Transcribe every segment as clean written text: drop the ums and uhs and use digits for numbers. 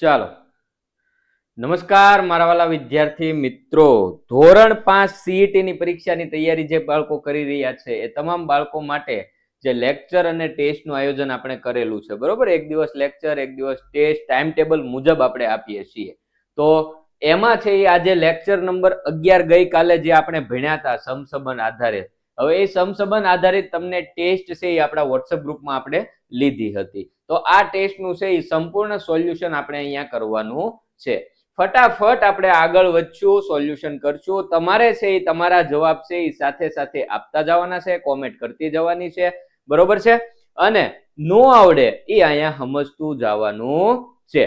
ચાલો, નમસ્કાર મારા વાલા વિદ્યાર્થી મિત્રો. ધોરણ 5 સીઈટી ની પરીક્ષાની તૈયારી જે બાળકો કરી રહ્યા છે એ તમામ બાળકો માટે જે લેક્ચર અને ટેસ્ટ નું આયોજન આપણે કરેલું છે, બરોબર. એક દિવસ લેક્ચર, એક દિવસ ટેસ્ટ, ટાઈમ ટેબલ મુજબ આપણે આપીએ છીએ. તો એમાં છે એ આજે લેક્ચર નંબર 11 ગઈકાલે જે આપણે ભણ્યા હતા સમસંબંધ આધારિત, હવે એ સમસંબંધ આધારિત તમને ટેસ્ટ છે એ આપણા વોટ્સએપ ગ્રુપમાં આપણે લીધી હતી. તો આ ટેસ્ટ નું છે એ સંપૂર્ણ સોલ્યુશન આપણે અહીંયા કરવાનું છે. ફટાફટ આપણે આગળ વધશું, સોલ્યુશન કરશું. તમારે છે એ તમારા જવાબ છે એ સાથે સાથે આપતા જવાના છે, કોમેન્ટ કરતી જવાની છે, બરોબર છે. અને નો આવડે એ અહીંયા સમજતું જવાનું છે,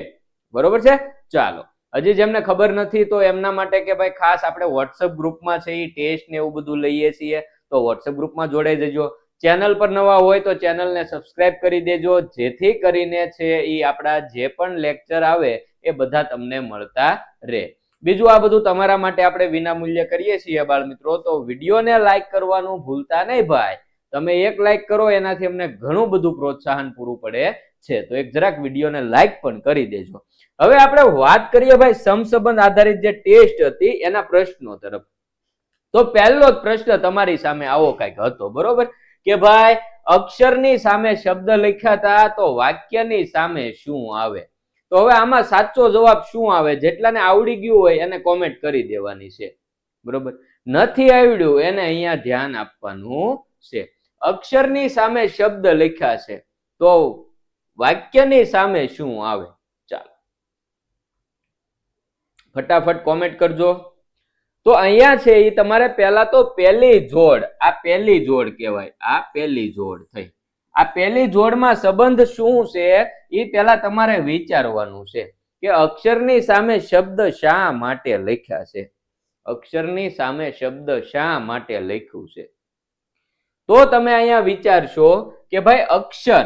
બરોબર છે. ચાલો, હજી જેમને ખબર નથી તો એમના માટે કે ભાઈ ખાસ આપણે વોટ્સએપ ગ્રુપમાં છે એ ટેસ્ટ ને એવું બધું લઈએ છીએ, તો વોટ્સએપ ગ્રુપમાં જોડાઈ જજો. ચેનલ પર નવા હોય તો ચેનલને સબસ્ક્રાઇબ કરી દેજો, જેથી કરીને છે એ આપણા જે પણ લેક્ચર આવે એ બધા તમને મળતા રહે. બીજું આ બધું તમારા માટે આપણે વિનામૂલ્ય કરીએ છીએ બાળ મિત્રો, તો વિડીયોને લાઈક કરવાનું ભૂલતા નહીં ભાઈ. તમે એક લાઈક કરો એનાથી અમને ઘણું બધું પ્રોત્સાહન પૂરું પડે છે, તો એક જરાક વિડીયોને લાઈક પણ કરી દેજો. હવે આપણે વાત કરીએ ભાઈ સમસંબંધ આધારિત જે ટેસ્ટ હતી એના પ્રશ્નો તરફ. તો પહેલો જ પ્રશ્ન તમારી સામે આવો કંઈક હતો, બરોબર, કે ભાઈ અક્ષરની સામે શબ્દ લખ્યા હતા તો વાક્યની સામે શું આવે. તો હવે આમાં સાચો જવાબ શું આવે, જેટલાને આવડી ગયું હોય એને કોમેન્ટ કરી દેવાની છે, બરોબર. નથી આવડ્યું એને અહીંયા ધ્યાન આપવાનું છે. અક્ષરની સામે શબ્દ લખ્યા છે તો વાક્યની સામે શું આવે. ચાલો ફટાફટ કોમેન્ટ કરજો. તો અહીંયા છે એ તમારે પહેલા તો પહેલી જોડ, આ પહેલી જોડ કહેવાય, આ પહેલી જોડ થઈ. આ પહેલી જોડમાં સંબંધ શું છે એ પહેલા તમારે વિચારવાનું છે કે અક્ષરની સામે શબ્દ શા માટે લખ્યા છે. અક્ષરની સામે શબ્દ શા માટે લખ્યું છે. તો તમે અહીંયા વિચારશો કે ભાઈ અક્ષર,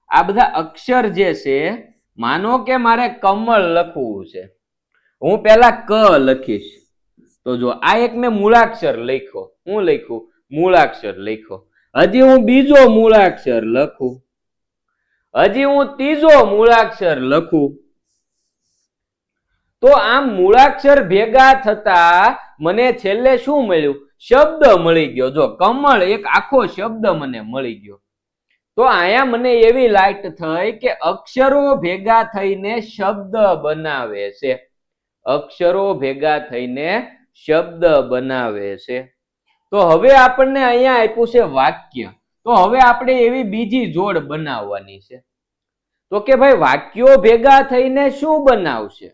આ બધા અક્ષર જે છે, માનો કે મારે કમળ લખવું છે, હું પહેલા ક લખીશ. તો જો આ એક મેં મૂળાક્ષર લખ્યો, હું લખ્યું મૂળાક્ષર લખ્યો. હજી હું બીજો મૂળાક્ષર લખું, હજી હું ત્રીજો મૂળાક્ષર લખું. તો આમ મૂળાક્ષર ભેગા થતા મને છેલ્લે શું મળ્યું, શબ્દ મળી ગયો. જો કમળ એક આખો શબ્દ મને મળી ગયો. તો અહીંયા મને એવી લાઈટ થઈ કે અક્ષરો ભેગા થઈને શબ્દ બનાવે છે. અક્ષરો ભેગા થઈને શબ્દ બનાવે છે. તો હવે આપણને અહીંયા આપ્યું છે વાક્ય. તો હવે આપણે એવી બીજી જોડ બનાવવાની છે. તો કે ભાઈ વાક્યો ભેગા થઈને શું બનાવશે.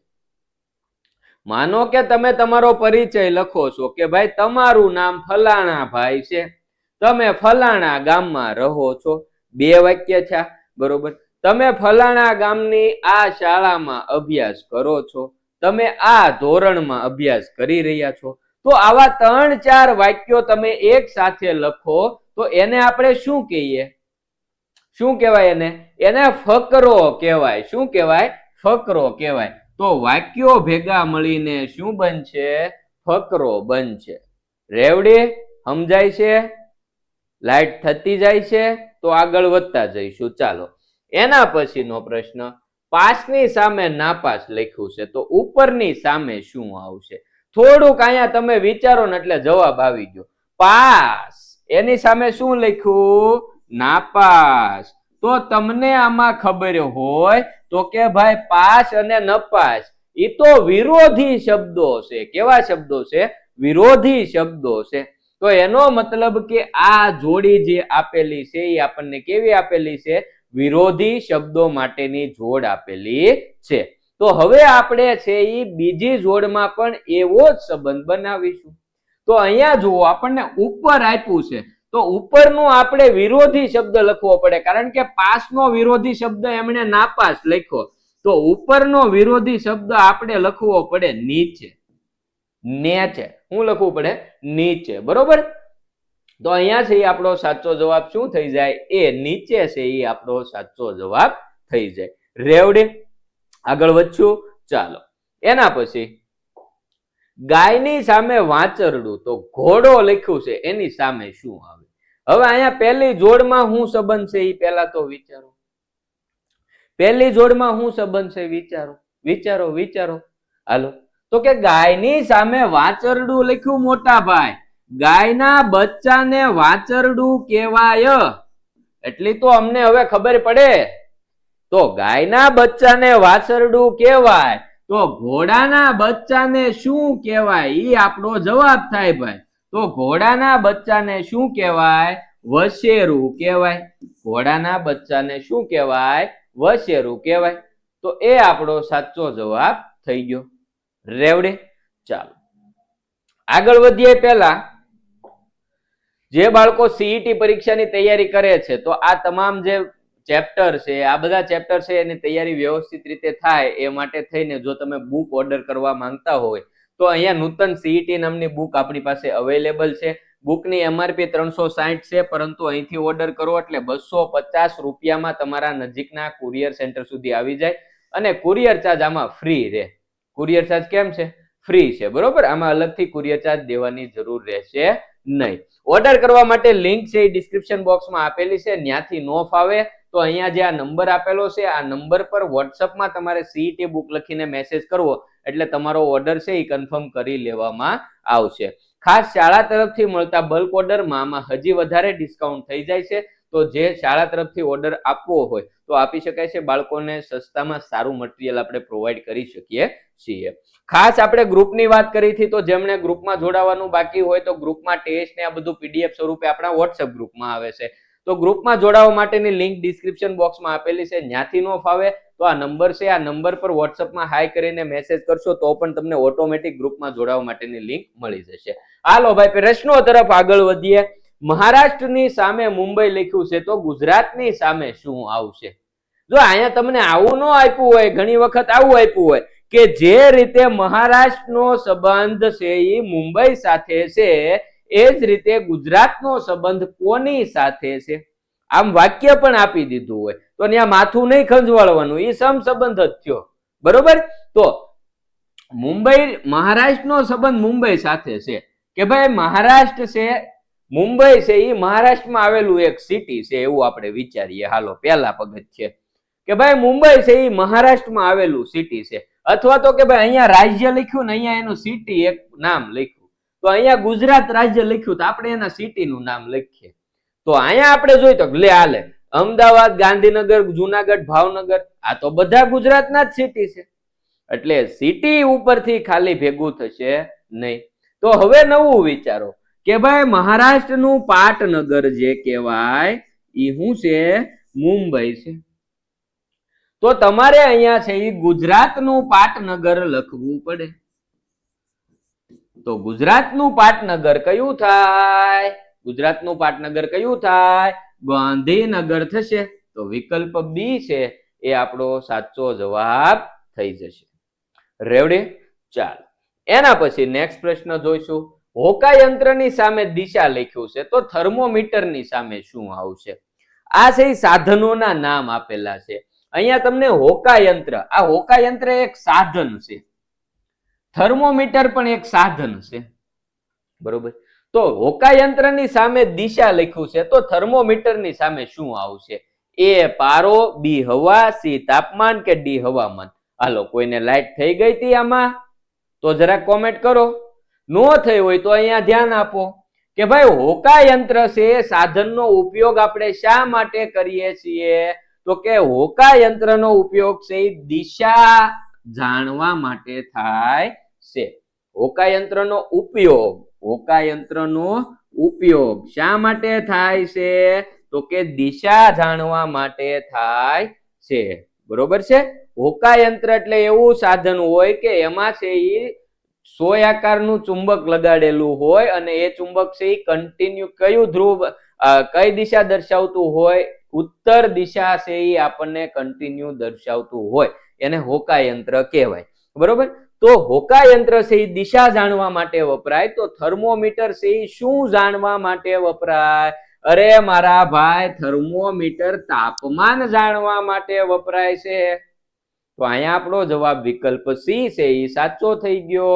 માનો કે તમે તમારો પરિચય લખો છો કે ભાઈ તમારું નામ ફલાણા ભાઈ છે, તમે ફલાણા ગામમાં રહો છો. બે વાક્ય છે, બરોબર. તમે ફલાણા ગામની આ શાળામાં અભ્યાસ કરો છો, તમે આ ધોરણમાં અભ્યાસ કરી રહ્યા છો. તો આવા 3-4 વાક્યો તમે એક સાથે લખો તો એને આપણે શું કહીએ, શું કહેવાય એને, એને ફકરો કહેવાય. શું કહેવાય, ફકરો કહેવાય. તો વાક્યો ભેગા મળીને શું બનશે, ફકરો બનશે. રેવડી સમજાય છે, લાઈટ થતી જાય છે. તો આગળ વધતા જઈશું. ચાલો, એના પછીનો પ્રશ્ન, પાસની સામે નાપાસ લખ્યું છે તો ઉપરની સામે શું આવશે. થોડુંક અહીંયા તમે વિચારો ને એટલે જવાબ આવી ગયો. પાસ, એની સામે શું લખ્યું, નાપાસ. તો તમને આમાં ખબર હોય તો કે ભાઈ પાસ અને નપાસ એ તો વિરોધી શબ્દો છે. કેવા શબ્દો છે, વિરોધી શબ્દો છે. તો એનો મતલબ કે આ જોડી જે આપેલી છે એ આપણને કેવી આપેલી છે, વિરોધી શબ્દો માટેની જોડ આપેલી છે. તો હવે આપણે છે એ બીજી જોડમાં પણ એવો જ સંબંધ બનાવીશું. તો અહીંયા જુઓ આપણને ઉપર આપ્યું છે, તો ઉપરનો આપણે વિરોધી શબ્દ લખવો પડે, કારણ કે પાસનો વિરોધી શબ્દ એમણે નાપાસ લખ્યો. તો ઉપરનો વિરોધી શબ્દ આપણે લખવો પડે નીચે. નીચે શું લખવું પડે, નીચે, બરોબર. તો અહીંયા છે એ આપણો સાચો જવાબ શું થઈ જાય, એ નીચે છે એ આપણો સાચો જવાબ થઈ જાય. રેવડી આગળ વધશું. ચાલો, એના પછી ગાયની સામે વાંચરડું, તો ઘોડો લખ્યું છે એની સામે શું આવે. હવે અહીંયા પહેલી જોડમાં શું સંબંધ છે એ પહેલા તો વિચારો. પહેલી જોડમાં શું સંબંધ છે વિચારો. વિચારો વિચારો. હાલો, તો કે ગાયની સામે વાચરડું લખ્યું મોટા ભાઈ. ગાયના બચ્ચાને વાચરડું કહેવાય. એટલી તો અમને હવે ખબર પડે. તો ગાયના બચ્ચાને વાછરડું કહેવાય તો ઘોડાના બચ્ચાને શું કહેવાય? ઈ આપણો જવાબ થાય ભાઈ. તો ઘોડાના બચ્ચાને શું કહેવાય? વછેરું કહેવાય. ઘોડાના બચ્ચાને શું કહેવાય? વછેરું કહેવાય. તો એ આપણો સાચો જવાબ થઈ ગયો. રેવડે. ચાલો આગળ વધીએ. પહેલા જે બાળકો સીઈટી પરીક્ષાની તૈયારી કરે છે તો આ તમામ જે ચેપ્ટર છે, આ બધા ચેપ્ટર છે એની તૈયારી વ્યવસ્થિત રીતે થાય એ માટે થઈને જો તમે બુક ઓર્ડર કરવા માંગતા હોય તો અહીંયા નૂતન સીઈટી નામની બુક આપણી પાસે અવેલેબલ છે. બુકની એમઆરપી 360 છે, પરંતુ અહીંથી ઓર્ડર કરો એટલે 250 રૂપિયામાં તમારા નજીકના કુરિયર સેન્ટર સુધી આવી જાય અને કુરિયર ચાર્જ આમાં ફ્રી રહે. કુરિયર ચાર્જ કેમ છે? ફ્રી છે, બરોબર. આમાં અલગથી કુરિયર ચાર્જ દેવાની જરૂર રહેશે નહીં. ઓર્ડર કરવા માટે લિંક છે એ ડિસ્ક્રિપ્શન બોક્સમાં આપેલી છે. ત્યાંથી નો ફાવે તો અહીંયા જે આ નંબર આપેલો છે આ નંબર પર વોટ્સઅપમાં તમારે સીઈટી બુક લખીને મેસેજ કરવો એટલે તમારો ઓર્ડર છે એ કન્ફર્મ કરી લેવામાં આવશે. ખાસ શાળા તરફથી મળતા બલ્ક ઓર્ડરમાં આમાં હજી વધારે ડિસ્કાઉન્ટ થઈ જાય છે. તો જે શાળા તરફથી ઓર્ડર આપવો હોય તો આપી શકાય છે. બાળકોને સસ્તામાં સારું મટીરિયલ આપણે પ્રોવાઈડ કરી શકીએ છીએ. ખાસ આપણે ગ્રુપની વાત કરી હતી તો જેમણે ગ્રુપમાં જોડાવાનું બાકી હોય તો ગ્રુપમાં ટેસ્ટ ને આ બધું પીડીએફ સ્વરૂપે આપણા વોટ્સએપ ગ્રુપમાં આવે છે. તો ગ્રુપમાં જોડાવા માટેની લિંક ડિસ્ક્રિપ્શન બોક્સમાં આપેલી છે. ત્યાંથી નો ફાવે તો આ નંબર છે, આ નંબર પર વોટ્સએપમાં હાઈ કરીને મેસેજ કરશો તો પણ તમને ઓટોમેટિક ગ્રુપમાં જોડાવા માટેની લિંક મળી જશે. હાલો ભાઈ પ્રશ્નો તરફ આગળ વધીએ. મહારાષ્ટ્રની સામે મુંબઈ લખ્યું છે તો ગુજરાતની સામે શું આવશે? જો અહીંયા તમને આવું ન આપ્યું હોય, ઘણી વખત આવું આપ્યું હોય કે જે રીતે મહારાષ્ટ્રનો સંબંધ છે એ મુંબઈ સાથે છે એ જ રીતે ગુજરાતનો સંબંધ કોની સાથે છે? આમ વાક્ય પણ આપી દીધું હોય તો ત્યાં માથું નહીં ખંજવાળવાનું, એ સમસંબંધ જ થયો, બરોબર. તો મુંબઈ મહારાષ્ટ્રનો સંબંધ મુંબઈ સાથે છે કે ભાઈ મહારાષ્ટ્ર છે, મુંબઈ છે એ મહારાષ્ટ્રમાં આવેલું એક સિટી છે એવું આપણે વિચારીએ. હાલો પહેલા પગથિયે કે ભાઈ મુંબઈ છે એ મહારાષ્ટ્રમાં આવેલું સિટી છે, અથવા તો કે ભાઈ અહીંયા રાજ્ય લખ્યું ને અહીંયા એનું સિટી એક નામ લખ્યું તો અહીંયા ગુજરાત રાજ્ય લખ્યું તો આપણે એના સિટીનું નામ લખીએ. તો અહીંયા આપણે જોઈ તો લે હાલે અમદાવાદ, ગાંધીનગર, જુનાગઢ, ભાવનગર આ તો બધા ગુજરાતના જ સિટી છે એટલે સિટી ઉપરથી ખાલી ભેગું થશે નહીં. તો હવે નવું વિચારો કે ભાઈ મહારાષ્ટ્રનું પાટનગર જે કહેવાય એ શું છે? મુંબઈ છે. તો તમારે અહીંયા છે એ ગુજરાતનું પાટનગર લખવું પડે. તો ગુજરાતનું પાટનગર કયું થાય? ગુજરાતનું પાટનગર કયું થાય? ગાંધીનગર થશે. તો વિકલ્પ બી છે એ આપણો સાચો જવાબ થઈ જશે. રેવડી. ચાલો એના પછી નેક્સ્ટ પ્રશ્ન જોઈશું. હોકાયંત્રની સામે દિશા લખ્યું છે તો થર્મોમીટરની સામે શું આવશે? આ છે સાધનોના નામ આપેલા છે. અહીંયા તમને હોકાયંત્ર, આ હોકાયંત્ર એક સાધન છે, થર્મોમીટર પણ એક સાધન છે, બરોબર. તો હોકાયંત્રની સામે દિશા લખ્યું છે તો થર્મોમીટરની સામે શું આવશે? એ પારો, બી હવા, સી તાપમાન કે ડી હવામાન? હાલો કોઈને લાઈટ થઈ ગઈ હતી આમાં તો જરાક કોમેન્ટ કરો. નો થઈ હોય તો અહીંયા ધ્યાન આપો કે ભાઈ હોકાયંત્ર છે સાધનનો ઉપયોગ આપણે શા માટે કરીએ છીએ? તો કે હોકાયંત્રનો ઉપયોગ છે દિશા જાણવા માટે થાય છે. હોકાયંત્રનો ઉપયોગ શા માટે થાય છે? તો કે દિશા જાણવા માટે થાય છે, બરોબર છે. હોકાયંત્ર એટલે એવું સાધન હોય કે એમાં છે એ સોયાકારનું ચુંબક લગાડેલું હોય અને એ ચુંબક છે એ કન્ટિન્યુ કયું ધ્રુવ કઈ દિશા દર્શાવતું હોય? ઉત્તર દિશા છે એ આપણને કન્ટિન્યુ દર્શાવતું હોય એને હોકાયંત્ર કહેવાય, બરોબર. તો હોકાયંત્ર છે એ દિશા જાણવા માટે વપરાય. તો થર્મોમીટર છે એ શું જાણવા માટે વપરાય? અરે મારા ભાઈ થર્મોમીટર તાપમાન જાણવા માટે વપરાય છે. તો અહીંયા આપણો જવાબ વિકલ્પ સી છે એ સાચો થઈ ગયો.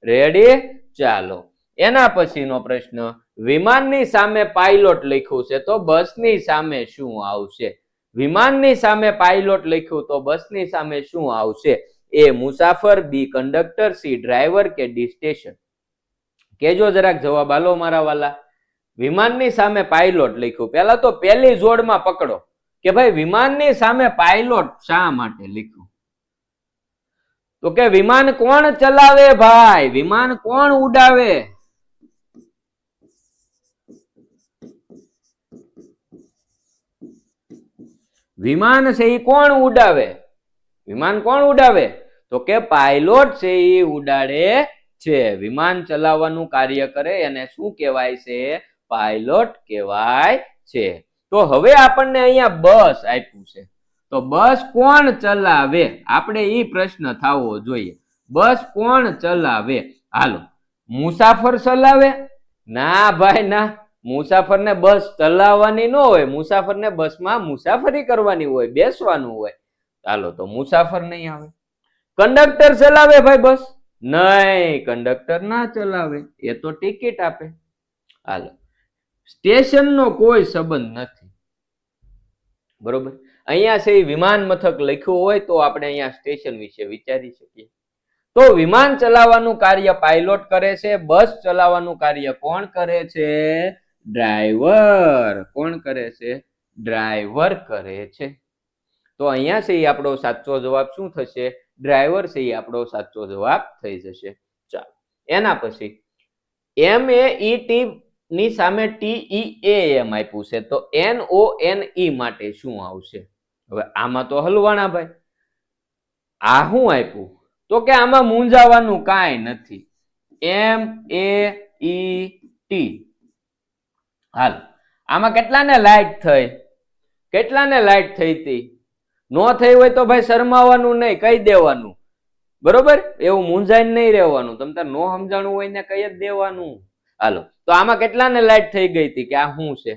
રેડી. ચાલો એના પછીનો પ્રશ્ન. વિમાનની સામે પાયલોટ લખ્યું છે તો બસની સામે શું આવશે? વિમાનની સામે પાયલોટ લખ્યું તો બસની સામે શું આવશે? એ મુસાફર, બી કંડક્ટર, સી ડ્રાઈવર કે ડી સ્ટેશન? કેજો જરાક જવાબ આલો મારા વાલા. વિમાનની સામે પાયલોટ લખ્યું. પહેલા તો પહેલી જોડમાં પકડો કે ભાઈ વિમાનની સામે પાયલોટ શા માટે લખ્યું? તો કે વિમાન કોણ ચલાવે ભાઈ? વિમાન કોણ ઉડાવે? વિમાન છે એ કોણ ઉડાવે? વિમાન કોણ ઉડાવે? તો કે પાયલોટ છે એ ઉડાડે છે. વિમાન ચલાવવાનું કાર્ય કરે એને શું કહેવાય છે? પાયલોટ કહેવાય છે. તો હવે આપણને અહીંયા બસ આપ્યું છે, તો બસ કોણ ચલાવે? આપણે એ પ્રશ્ન થવો જોઈએ. બસ કોણ ચલાવે? હાલો, મુસાફર ચલાવે? ના ભાઈ ના, મુસાફરને બસ ચલાવવાની ન હોય. મુસાફરને બસમાં મુસાફરી કરવાની હોય, બેસવાનું હોય. ચાલો, તો મુસાફર નહીં આવે. કંડક્ટર ચલાવે ભાઈ બસ? નહીં, કંડક્ટર ના ચલાવે, એ તો ટિકિટ આપે. હાલો, સ્ટેશનનો કોઈ સંબંધ નથી. બરોબર, અહીંયા છે વિમાન મથક લખ્યું હોય તો આપણે અહીંયા સ્ટેશન વિશે વિચારી શકીએ. તો વિમાન ચલાવવાનું કાર્ય પાયલોટ કરે છે, બસ ચલાવવાનું કાર્ય કોણ કરે છે? ડ્રાઈવર. કોણ કરે છે? ડ્રાઈવર કરે છે. તો અહીંયા છે આપણો સાચો જવાબ શું થશે? ડ્રાઈવર છે એ આપણો સાચો જવાબ થઈ જશે. ચાલો, એના પછી MAET ની સામે TEAM આપ્યું છે, તો NONE માટે શું આવશે? હવે આમાં તો હલવાણા ભાઈ. આ શું આપ્યું? તો કે આમાં મૂંઝાવાનું કાંઈ નથી. MAET. હાલ, આમાં કેટલાને લાઈટ થઈ? કેટલાને લાઈટ થઈ હતી? નો થઈ હોય તો ભાઈ શરમાવાનું નહીં, કહી દેવાનું. બરોબર, એવું મૂંઝાઈને નહીં રહેવાનું. તમ તાર નો સમજાણું હોય ને કહી જ દેવાનું. હાલો, તો આમાં કેટલાને લાઈટ થઈ ગઈ હતી કે આ શું છે?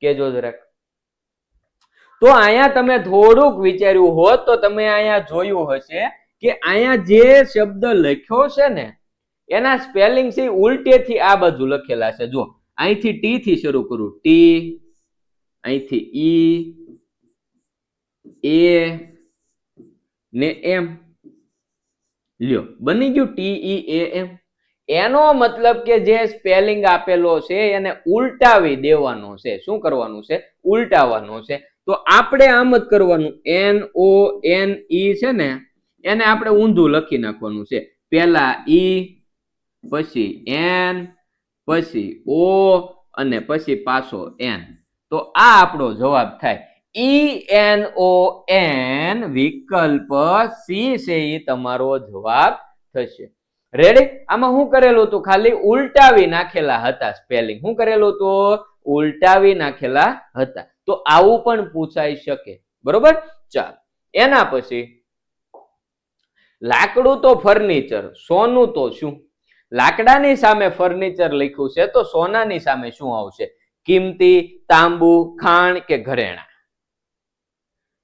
કેજો જરાક. તો અહીંયા તમે થોડુંક વિચાર્યું હોત તો તમે અહીંયા જોયું હશે કે અહીંયા જે શબ્દ લખ્યો છે ને એના સ્પેલિંગ છે ઉલટેથી આ બાજુ લખેલા છે. જો અહીંથી ટી થી શરૂ કરું, ટી, અહીંથી ઈ, એ ને એમ. લ્યો, બની ગયું TEAM. એનો મતલબ કે જે સ્પેલિંગ આપેલો છે એને ઉલટાવી દેવાનો છે. શું કરવાનું છે? ઉલટાવવાનો છે. તો આપણે આમ જ કરવાનું. NONE છે ને એને આપણે ઊંધું લખી નાખવાનું છે. પેલા ઈ, પછી N, પછી O અને પછી પાછો N. તો આ આપણો જવાબ થાય. ENON વિકલ્પ સી છે એ તમારો જવાબ થશે. રેડી? આમાં શું કરેલું હતું? ખાલી ઉલટાવી નાખેલા હતા સ્પેલિંગ. શું કરેલું હતું? ઉલટાવી નાખેલા હતા. તો આવું પણ પૂછાઈ શકે. બરોબર? ચાલો, એના પછી લાકડું તો ફર્નિચર, સોનું તો શું? લાકડાની સામે ફર્નિચર લખ્યું છે તો સોનાની સામે શું આવશે? કિંમતી, તાંબુ, ખાણ કે ઘરેણા?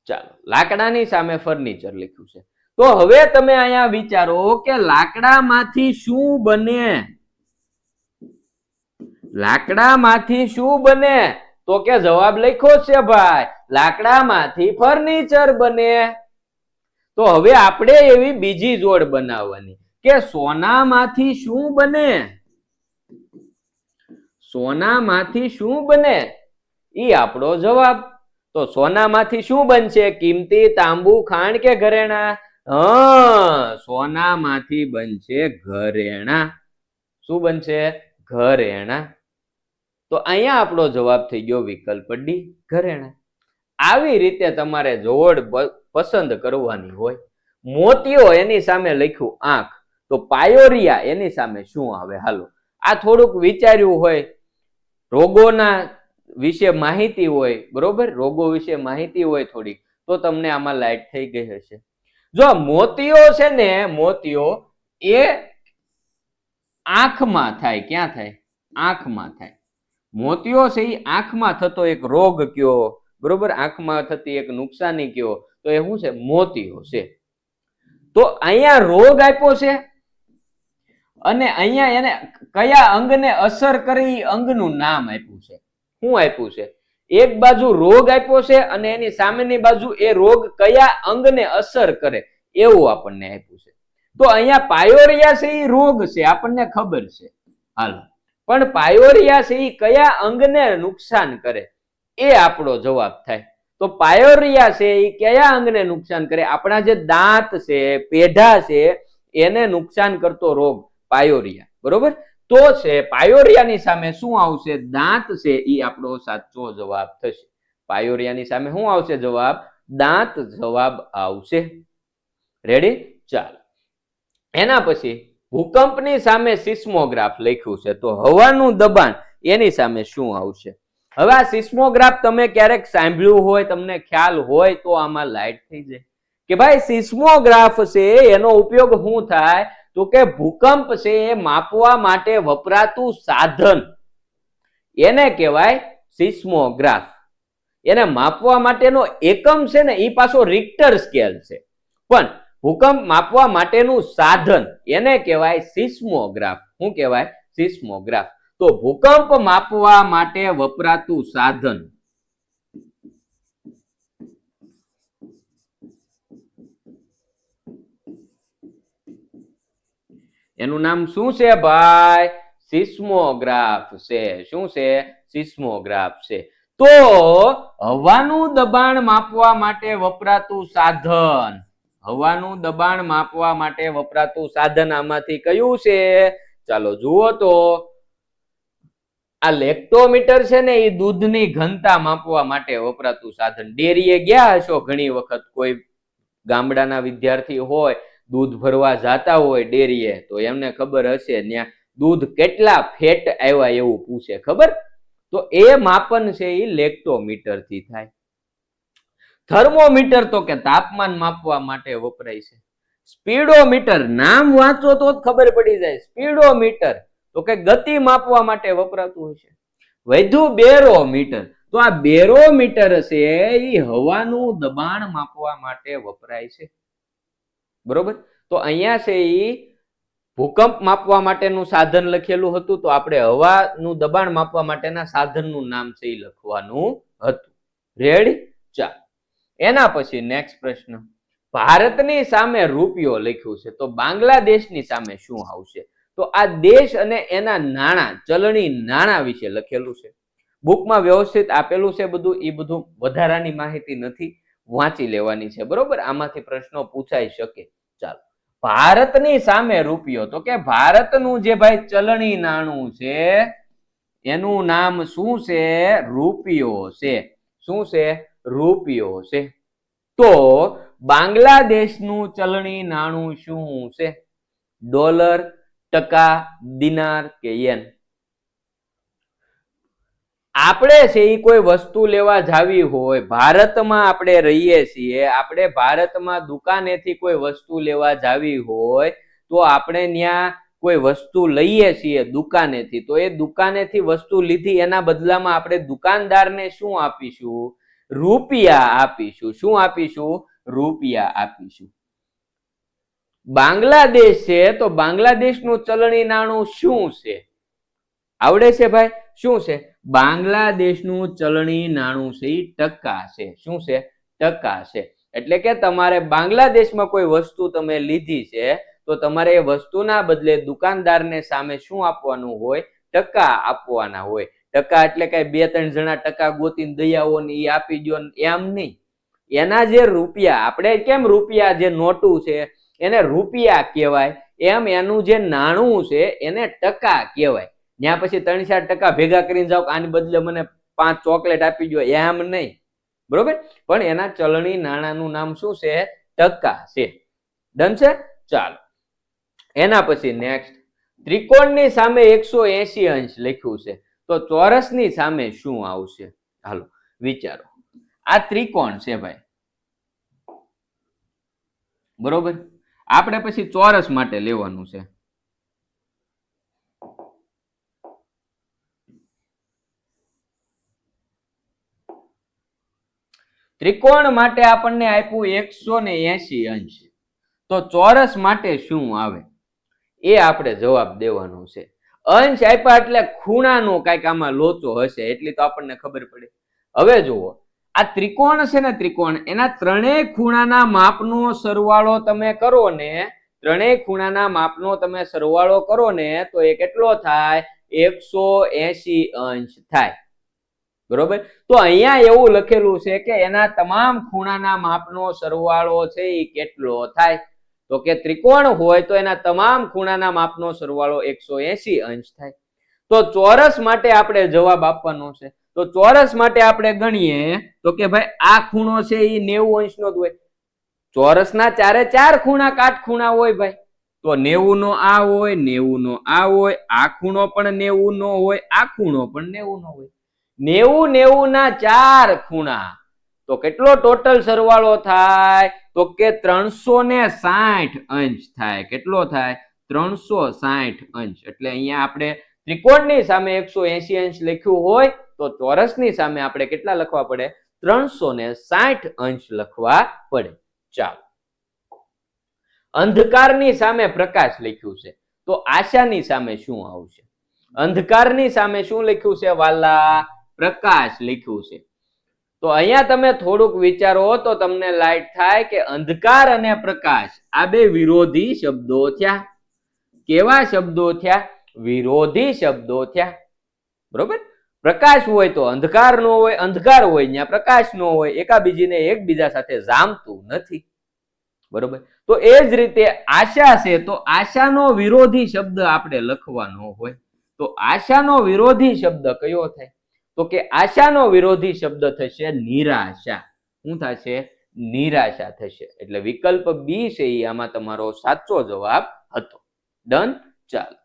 ચાલો, લાકડાની સામે ફર્નિચર લખ્યું છે. તો હવે તમે અહીંયા વિચારો કે લાકડામાંથી શું બને? લાકડામાંથી શું બને? તો કે જવાબ લખ્યો છે ભાઈ, લાકડામાંથી ફર્નિચર બને. તો હવે આપણે એવી બીજી જોડ બનાવવાની કે સોનામાંથી શું બને? સોનામાંથી શું બને? ઈ આપણો જવાબ. તો સોનામાંથી શું બનશે? કિંમતી, તાંબુ, ખાણ કે ઘરેણા? સોનામાંથી બનશે ઘરેણા. શું બનશે? ઘરેણા. તો અહીંયા આપણો જવાબ થઈ ગયો વિકલ્પ ડી, ઘરેણા. આવી રીતે તમારે જોડ પસંદ કરવાની હોય. મોતીઓ એની સામે લખ્યું આંખ, તો પાયોરિયા એની સામે શું આવે? હાલો, આ થોડુંક વિચાર્યું હોય, રોગોના વિશે માહિતી હોય, બરોબર, રોગો વિશે માહિતી હોય થોડીક, તો તમને આમાં લાઈટ થઈ ગઈ હશે. જો મોતીઓ છે ને, મોતીઓ એ આંખમાં થાય. ક્યાં થાય? આંખમાં થાય. મોતીઓ છે એ આંખમાં થતો એક રોગ કયો, બરોબર, આંખમાં થતી એક નુકસાની કયો, તો એ શું છે? મોતીઓ છે. તો અહીંયા રોગ આપ્યો છે અને અહીંયા એને કયા અંગને અસર કરી અંગનું નામ આપ્યું છે. શું આપ્યું છે? એક બાજુ રોગ આપ્યો છે અને એની સામેની બાજુ એ રોગ કયા અંગને અસર કરે એવું આપણને આપ્યું છે. તો અહીંયા પાયોરિયા છે એ રોગ છે, આપણને ખબર છે. હાલો, પણ પાયોરિયા છે એ કયા અંગને નુકસાન કરે એ આપણો જવાબ થાય. તો પાયોરિયા છે એ કયા અંગને નુકસાન કરે? આપણા જે દાંત છે, પેઢા છે, એને નુકસાન કરતો રોગ પાયોરિયા. બરોબર? તો છે પાયોરિયાની સામે શું આવશે? દાંત છે એ આપણો સાચો જવાબ થશે. પાયોરિયાની સામે શું આવશે જવાબ? દાંત જવાબ આવશે. રેડી? ચાલો, એના પછી ભૂકંપની સામે સિસ્મોગ્રાફ લખ્યું છે, તો હવાનું દબાણ એની સામે શું આવશે? હવે આ સિસ્મોગ્રાફ તમે ક્યારેક સાંભળ્યું હોય, તમને ખ્યાલ હોય તો આમાં લાઈટ થઈ જાય કે ભાઈ સિસ્મોગ્રાફ છે એનો ઉપયોગ શું થાય? તો કે ભૂકંપ છે એ માપવા માટે વપરાતું સાધન એને કહેવાય સિસ્મોગ્રાફ. એને માપવા માટેનો એકમ છે ને એ પાછો રિક્ટર સ્કેલ છે, પણ ભૂકંપ માપવા માટેનું સાધન એને કહેવાય સિસ્મોગ્રાફ. શું કહેવાય? સિસ્મોગ્રાફ. તો ભૂકંપ માપવા માટે વપરાતું સાધન એનું નામ શું છે ભાઈ? સિસ્મોગ્રાફ છે. શું છે? સિસ્મોગ્રાફ છે. તો હવાનું દબાણ માપવા માટે વપરાતું સાધન, હવાનું દબાણ માપવા માટે વપરાતું સાધન આમાંથી કયું છે? ચાલો જુઓ તો આ લેક્ટોમીટર છે ને એ દૂધની ઘનતા માપવા માટે વપરાતું સાધન. ડેરીએ ગયા હશો ઘણી વખત, કોઈ ગામડાના વિદ્યાર્થી હોય, દૂધ ભરવા જાતા હોય ડેરીએ, તો એમને ખબર હશે ત્યાં દૂધ કેટલા ફેટ આવ્યા એવું પૂછે, ખબર? તો એ માપન છે એ લેક્ટોમીટર થી થાય. થર્મોમીટર તો કે તાપમાન માપવા માટે વપરાય છે. સ્પીડોમીટર નામ વાંચો તો જ ખબર પડી જાય. સ્પીડોમીટર તો કે ગતિ માપવા માટે વપરાતું હશે. વધુ બેરોમીટર, તો આ બેરોમીટર છે એ હવાનું દબાણ માપવા માટે વપરાય છે. બરોબર? તો અહીંયા છે એ ભૂકંપ માપવા માટેનું સાધન લખેલું હતું, તો આપણે હવાનું દબાણ માપવા માટેના સાધનનું નામ છે એ લખવાનું હતું. રેડી? ચાલો, એના પછી નેક્સ્ટ પ્રશ્ન. ભારતની સામે રૂપિયો લખ્યું છે, તો બાંગ્લાદેશની સામે શું આવશે? તો આ દેશ અને એના નાણાં, ચલણી નાણાં વિશે લખેલું છે. બુકમાં વ્યવસ્થિત આપેલું છે બધું, એ બધું વધારાની માહિતી નથી, વાંચી લેવાની છે. બરોબર? આમાંથી પ્રશ્નો પૂછાઈ શકે. ચાલો, ભારતની સામે રૂપિયો, તો કે ભારતનું જે ભાઈ ચલણી નાણું છે એનું નામ શું છે? રૂપિયો છે. શું છે? રૂપિયો છે. તો બાંગ્લાદેશનું ચલણી નાણું શું છે? ડોલર, ટકા, દિનાર કે યેન? આપણે છે એ કોઈ વસ્તુ લેવા જાવી હોય, ભારતમાં આપણે રહીએ છીએ, આપણે ભારતમાં દુકાનેથી કોઈ વસ્તુ લેવા જાવી હોય તો આપણે ત્યાં કોઈ વસ્તુ લઈએ છીએ દુકાનેથી, તો એ દુકાનેથી વસ્તુ લીધી એના બદલામાં આપણે દુકાનદારને શું આપીશું? રૂપિયા આપીશું. શું આપીશું? રૂપિયા આપીશું. બાંગ્લાદેશ છે, તો બાંગ્લાદેશનું ચલણી નાણું શું છે? આવડે છે ભાઈ? શું છે? બાંગ્લાદેશનું ચલણી નાણું છે એ ટકા છે. શું છે? ટકા છે. એટલે કે તમારે બાંગ્લાદેશમાં કોઈ વસ્તુ તમે લીધી છે તો તમારે એ વસ્તુના બદલે દુકાનદારને સામે શું આપવાનું હોય? ટકા આપવાના હોય. ટકા એટલે કઈ 2-3 જણા ટકા ગોતીને દઈ આવો ને એ આપી દો એમ નહીં. એના જે રૂપિયા, આપણે કેમ રૂપિયા જે નોટું છે એને રૂપિયા કહેવાય, એમ એનું જે નાણું છે એને ટકા કહેવાય. ત્યાં પછી 3-4 ટકા ભેગા કરીને જાઓ, આની બદલે મને 5 ચોકલેટ આપી દો, એમ નહીં. બરોબર? પણ એના ચલણી નાણાંનું નામ શું છે? ટકા છે. ડન છે? ચાલો, એના પછી નેક્સ્ટ. ત્રિકોણની સામે 180 અંશ લખ્યું છે, તો ચોરસની સામે શું આવશે? હાલો વિચારો. આ ત્રિકોણ છે ભાઈ, બરોબર? આપણે પછી ચોરસ માટે લેવાનું છે. ત્રિકોણ માટે આપણને આપ્યું 180 અંશ, તો ચોરસ માટે શું આવે એ આપણે જવાબ દેવાનો છે. અંશ આપ્યા એટલે ખૂણાનો કાંઈક આમાં લોચો હશે, એટલી તો આપણને ખબર પડે. હવે જુઓ, આ ત્રિકોણ છે ને, ત્રિકોણ એના ત્રણેય ખૂણાના માપનો સરવાળો તમે કરો ને, ત્રણેય ખૂણાના માપનો તમે સરવાળો કરો ને તો એ કેટલો થાય? 180 અંશ થાય. બરોબર. તો અહીંયા એવું લખેલું છે કે એના તમામ ખૂણાના માપનો સરવાળો છે એ કેટલો થાય? તો કે ત્રિકોણ હોય તો એના તમામ ખૂણાના માપનો સરવાળો 180 અંશ થાય. તો ચોરસ માટે આપણે જવાબ આપવાનો છે. તો ચોરસ માટે આપણે ગણીએ તો કે ભાઈ આ ખૂણો છે એ 90 અંશનો જ હોય. ચોરસના ચારે ચાર ખૂણા કાટખૂણા હોય ભાઈ. તો 90 નો આ હોય, 90 નો આ હોય, આ ખૂણો પણ 90 નો હોય, આ ખૂણો પણ 90 નો હોય. 90 ના ચાર ખૂણા, તો કેટલો ટોટલ સરવાળો થાય? તો કે 360 અંશ થાય. કેટલો થાય? 360 અંશ. એટલે અહીંયા આપણે ત્રિકોણની સામે 180 અંશ લખ્યું હોય તો ચોરસની સામે આપણે કેટલા લખવા પડે? 360 અંશ લખવા પડે. ચાલો, અંધકારની સામે પ્રકાશ લખ્યું છે તો આશાની સામે શું આવશે? અંધકારની સામે શું લખ્યું છે વાલા? પ્રકાશ લખ્યું છે. તો અહીંયા તમે થોડુંક વિચારો તો તમને લાઈટ થાય કે અંધકાર અને પ્રકાશ આ બે વિરોધી શબ્દો થયા. કેવા શબ્દો થયા? વિરોધી શબ્દો થયા. બરોબર. પ્રકાશ હોય તો અંધકાર નો હોય, અંધકાર હોય ત્યાં પ્રકાશ નો હોય. એકબીજા સાથે જામતું નથી. બરોબર. તો એ જ રીતે આશા છે તો આશાનો વિરોધી શબ્દ આપણે લખવાનો હોય. તો આશાનો વિરોધી શબ્દ કયો થાય? તો કે આશાનો વિરોધી શબ્દ થશે નિરાશા. શું થશે? નિરાશા થશે. એટલે વિકલ્પ બી છે એ આમાં તમારો સાચો જવાબ હતો. ડન. ચાલો,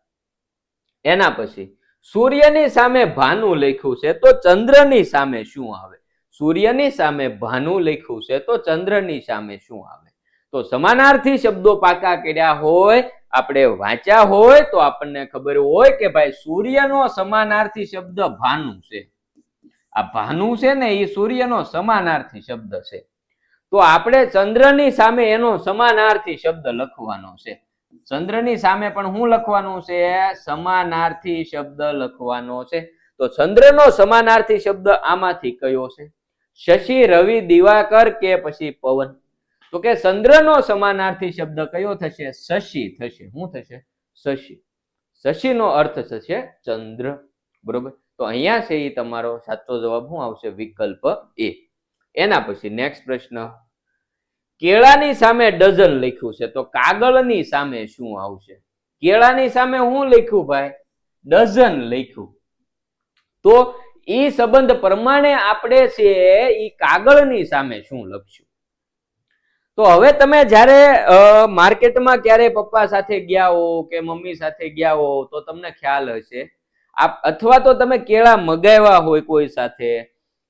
એના પછી સૂર્યની સામે ભાનુ લખ્યું છે તો ચંદ્રની સામે શું આવે? સૂર્યની સામે ભાનુ લખ્યું છે તો ચંદ્રની સામે શું આવે? તો સમાનાર્થી શબ્દો પાકા કર્યા હોય, આપણે વાંચ્યા હોય તો આપણને ખબર હોય કે ભાઈ સૂર્યનો સમાનાર્થી શબ્દ ભાનુ છે. આ ભાનુ છે ને એ સૂર્યનો સમાનાર્થી શબ્દ છે. તો આપણે ચંદ્રની સામે એનો સમાનાર્થી શબ્દ લખવાનો છે. ચંદ્રની સામે પણ શું લખવાનું છે? સમાનાર્થી શબ્દ લખવાનો છે. તો ચંદ્રનો સમાનાર્થી શબ્દ આમાંથી કયો છે? શશી, રવિ, દિવાકર કે પછી પવન? તો કે ચંદ્રનો સમાનાર્થી શબ્દ કયો થશે? શશી થશે. શું થશે? શશી. શશીનો અર્થ થશે ચંદ્ર. બરોબર. તો અહીંયા છે એ તમારો સાચો જવાબ શું આવશે? વિકલ્પ એ. એના પછી નેક્સ્ટ પ્રશ્ન, કેળાની સામે ડઝન લખ્યું છે તો કાગળની સામે શું આવશે? કેળાની સામે શું લખ્યું ભાઈ? ડઝન લખ્યું. તો એ સંબંધ પ્રમાણે આપણે છે એ કાગળની સામે શું લખશું? તો હવે તમે જ્યારે માર્કેટમાં ક્યારે પપ્પા સાથે ગયા હો કે મમ્મી સાથે ગયા હો તો તમને ખ્યાલ હશે, અથવા તો તમે કેળા મગાવ્યા હોય કોઈ સાથે,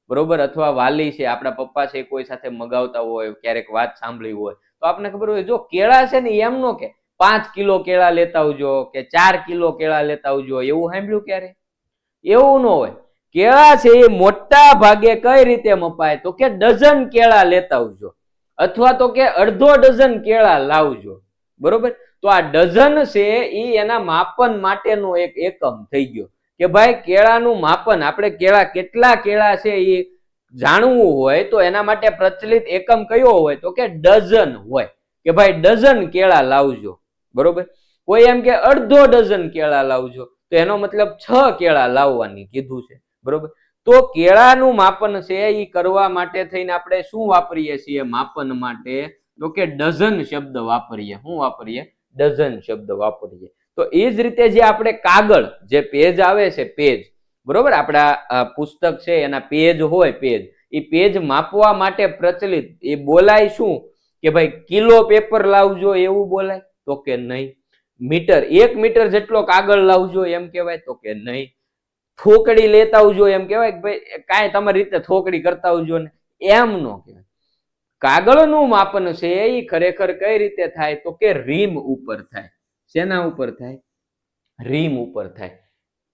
બરોબર, અથવા વાલી છે આપણા પપ્પા છે કોઈ સાથે મગાવતા હોય, ક્યારેક વાત સાંભળી હોય તો આપણને ખબર હોય જો કેળા છે ને એમ નો કે 5 કિલો કેળા લેતા આવજો કે 4 કિલો કેળા લેતા આવજો, એવું સાંભળ્યું ક્યારે? એવું ન હોય. કેળા છે એ મોટા ભાગે કઈ રીતે મપાય તો કે ડઝન કેળા લેતા આવજો અથવા તો કે અડધો ડઝન કેળા લાવજો. બરોબર. તો આ ડઝન છે એ એના માપન માટેનો એક એકમ થઈ ગયો કે ભાઈ કેળાનું માપન, આપણે કેળા કેટલા કેળા છે એ જાણવું હોય તો એના માટે પ્રચલિત એકમ કયો હોય તો કે ડઝન હોય કે ભાઈ ડઝન કેળા લાવજો. બરોબર. કોઈ એમ કે અડધો ડઝન કેળા લાવજો તો એનો મતલબ 6 કેળા લાવવાની કીધું છે. બરોબર. તો કેળાનું માપન છે એ કરવા માટે થઈને આપણે શું વાપરીએ છીએ માપન માટે? તો કે ડઝન શબ્દ વાપરીએ. શું વાપરીએ? ડઝન શબ્દ વાપરીએ. તો એ જ રીતે જે આપણે કાગળ, જે પેજ આવે છે પેજ, બરોબર, આપણા પુસ્તક છે એના પેજ હોય, પેજ, એ પેજ માપવા માટે પ્રચલિત એ બોલાય શું કે ભાઈ કિલો પેપર લાવજો એવું બોલાય? તો કે નહીં. મીટર, 1 મીટર જેટલો કાગળ લાવજો એમ કહેવાય? તો કે નહીં. થોકડી લેતા આવજો એમ કહેવાય કે ભાઈ કાંઈ તમારી રીતે થોકડી કરતા આવજો ને? એમ નો કહેવાય. કાગળનું માપન છે એ ખરેખર કઈ રીતે થાય તો કે રીમ ઉપર થાય. શેના ઉપર થાય? રીમ ઉપર થાય.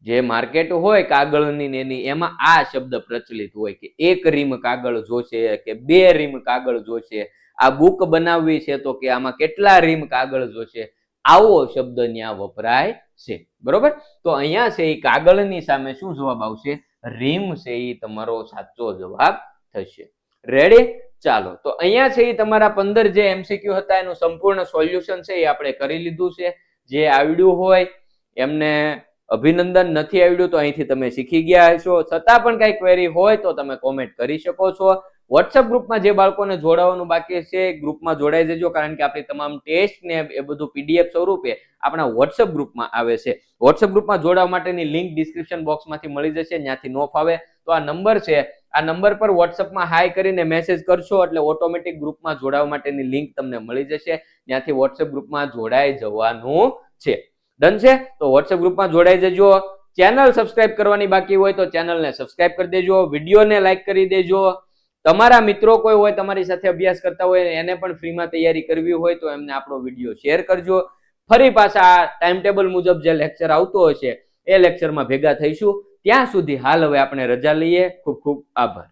જે માર્કેટ હોય કાગળની એની એમાં આ શબ્દ પ્રચલિત હોય કે 1 રીમ કાગળ જોશે કે 2 રીમ કાગળ જોશે, આ બુક બનાવવી છે તો કે આમાં કેટલા રીમ કાગળ જોશે, આવો શબ્દ ત્યાં વપરાય છે. બરોબર. તો અહીંયા છે એ કાગળની સામે શું જવાબ આવશે? રીમ છે એ તમારો સાચો જવાબ થશે. રેડી? ચાલો, તો અહીંયા છે એ તમારા 15 જે MCQ હતા એનું સંપૂર્ણ સોલ્યુશન છે એ આપણે કરી લીધું છે. જે આવડ્યું હોય એમને અભિનંદન, નથી આવડ્યું તો અહીંથી તમે શીખી ગયા હશો. છતાં પણ કઈ ક્વેરી હોય તો તમે કોમેન્ટ કરી શકો છો. વોટ્સઅપ ગ્રુપમાં જે બાળકોને જોડાવાનું બાકી છે ગ્રુપમાં જોડાઈ જજો, કારણ કે આપણી તમામ ટેસ્ટ ને એ બધું PDF સ્વરૂપે આપણા વોટ્સઅપ ગ્રુપમાં આવે છે. વોટ્સઅપ ગ્રુપમાં જોડાવા માટેની લિંક ડિસ્ક્રિપ્શન બોક્સમાંથી મળી જશે. ત્યાંથી ન ફાવે તો આ નંબર છે, આ નંબર પર વોટ્સઅપમાં હાય કરીને મેસેજ કરશો એટલે ઓટોમેટિક ગ્રુપમાં જોડાવા માટેની લિંક તમને મળી જશે. ત્યાંથી વોટ્સઅપ ગ્રુપમાં જોડાઈ જવાનું છે. ડન છે? તો વોટ્સઅપ ગ્રુપમાં જોડાઈ જજો. ચેનલ સબસ્ક્રાઇબ કરવાની બાકી હોય તો ચેનલને સબસ્ક્રાઇબ કરી દેજો, વિડીયોને લાઈક કરી દેજો. તમારા મિત્રો કોઈ હોય તમારી સાથે અભ્યાસ કરતા હોય એને પણ ફ્રીમાં તૈયારી કરવી હોય તો એમને આપણો વિડીયો શેર કરજો. ફરી પાછા ટાઈમ ટેબલ મુજબ જે લેક્ચર આવતો હશે એ લેક્ચરમાં ભેગા થઈશું. ત્યાં સુધી હાલ હવે આપણે રજા લઈએ. ખૂબ ખૂબ આભાર.